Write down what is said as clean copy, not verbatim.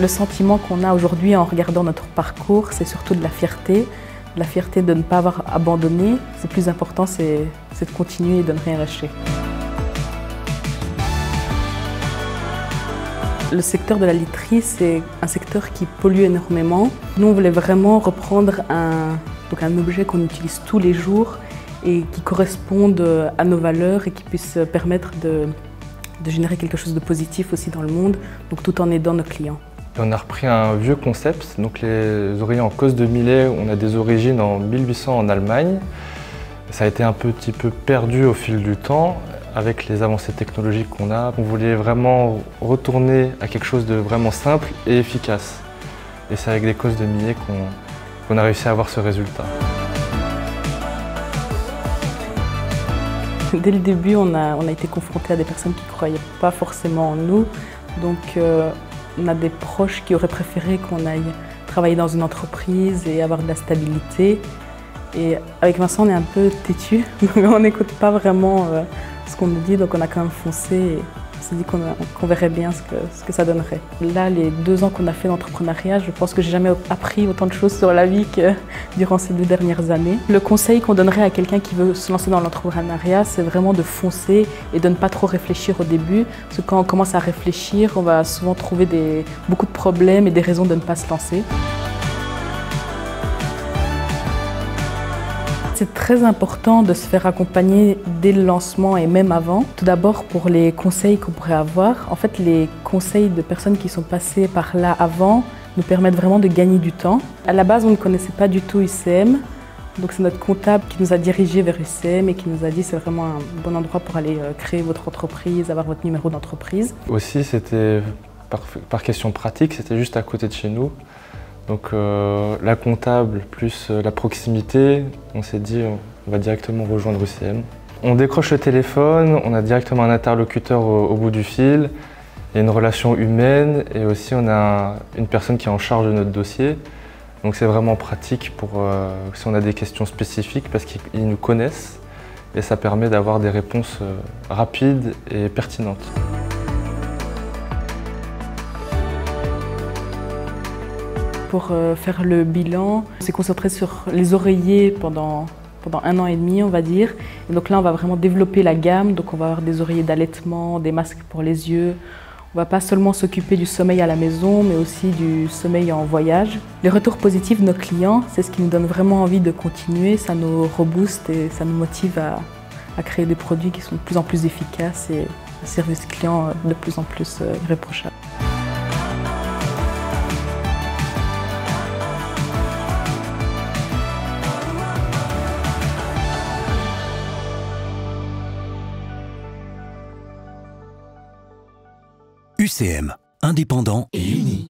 Le sentiment qu'on a aujourd'hui en regardant notre parcours, c'est surtout de la fierté. La fierté de ne pas avoir abandonné. Le plus important, c'est de continuer et de ne rien lâcher. Le secteur de la literie, c'est un secteur qui pollue énormément. Nous, on voulait vraiment reprendre un objet qu'on utilise tous les jours et qui corresponde à nos valeurs et qui puisse permettre de générer quelque chose de positif aussi dans le monde, donc tout en aidant nos clients. On a repris un vieux concept, donc les oreillers en cos de millet, on a des origines en 1800 en Allemagne. Ça a été un petit peu perdu au fil du temps avec les avancées technologiques qu'on a. On voulait vraiment retourner à quelque chose de vraiment simple et efficace. Et c'est avec des cos de millet qu'on a réussi à avoir ce résultat. Dès le début, on a été confrontés à des personnes qui ne croyaient pas forcément en nous. Donc, on a des proches qui auraient préféré qu'on aille travailler dans une entreprise et avoir de la stabilité. Et avec Vincent, on est un peu têtu, on n'écoute pas vraiment ce qu'on nous dit, donc on a quand même foncé et on s'est dit qu'on verrait bien ce que ça donnerait. Là, les 2 ans qu'on a fait d'entrepreneuriat, je pense que j'ai jamais appris autant de choses sur la vie que durant ces 2 dernières années. Le conseil qu'on donnerait à quelqu'un qui veut se lancer dans l'entrepreneuriat, c'est vraiment de foncer et de ne pas trop réfléchir au début. Parce que quand on commence à réfléchir, on va souvent trouver beaucoup de problèmes et des raisons de ne pas se lancer. C'est très important de se faire accompagner dès le lancement et même avant. Tout d'abord pour les conseils qu'on pourrait avoir. En fait, les conseils de personnes qui sont passées par là avant nous permettent vraiment de gagner du temps. À la base, on ne connaissait pas du tout UCM. Donc c'est notre comptable qui nous a dirigés vers UCM et qui nous a dit c'est vraiment un bon endroit pour aller créer votre entreprise, avoir votre numéro d'entreprise. Aussi, c'était par question pratique, c'était juste à côté de chez nous. Donc la comptable plus la proximité, on s'est dit on va directement rejoindre UCM. On décroche le téléphone, on a directement un interlocuteur au bout du fil, il y a une relation humaine et aussi on a une personne qui est en charge de notre dossier. Donc c'est vraiment pratique pour si on a des questions spécifiques parce qu'ils nous connaissent et ça permet d'avoir des réponses rapides et pertinentes. Pour faire le bilan, on s'est concentré sur les oreillers pendant 1 an et demi, on va dire. Et donc là, on va vraiment développer la gamme. Donc on va avoir des oreillers d'allaitement, des masques pour les yeux. On ne va pas seulement s'occuper du sommeil à la maison, mais aussi du sommeil en voyage. Les retours positifs de nos clients, c'est ce qui nous donne vraiment envie de continuer. Ça nous rebooste et ça nous motive à créer des produits qui sont de plus en plus efficaces et un service client de plus en plus irréprochable. UCM, indépendant et uni.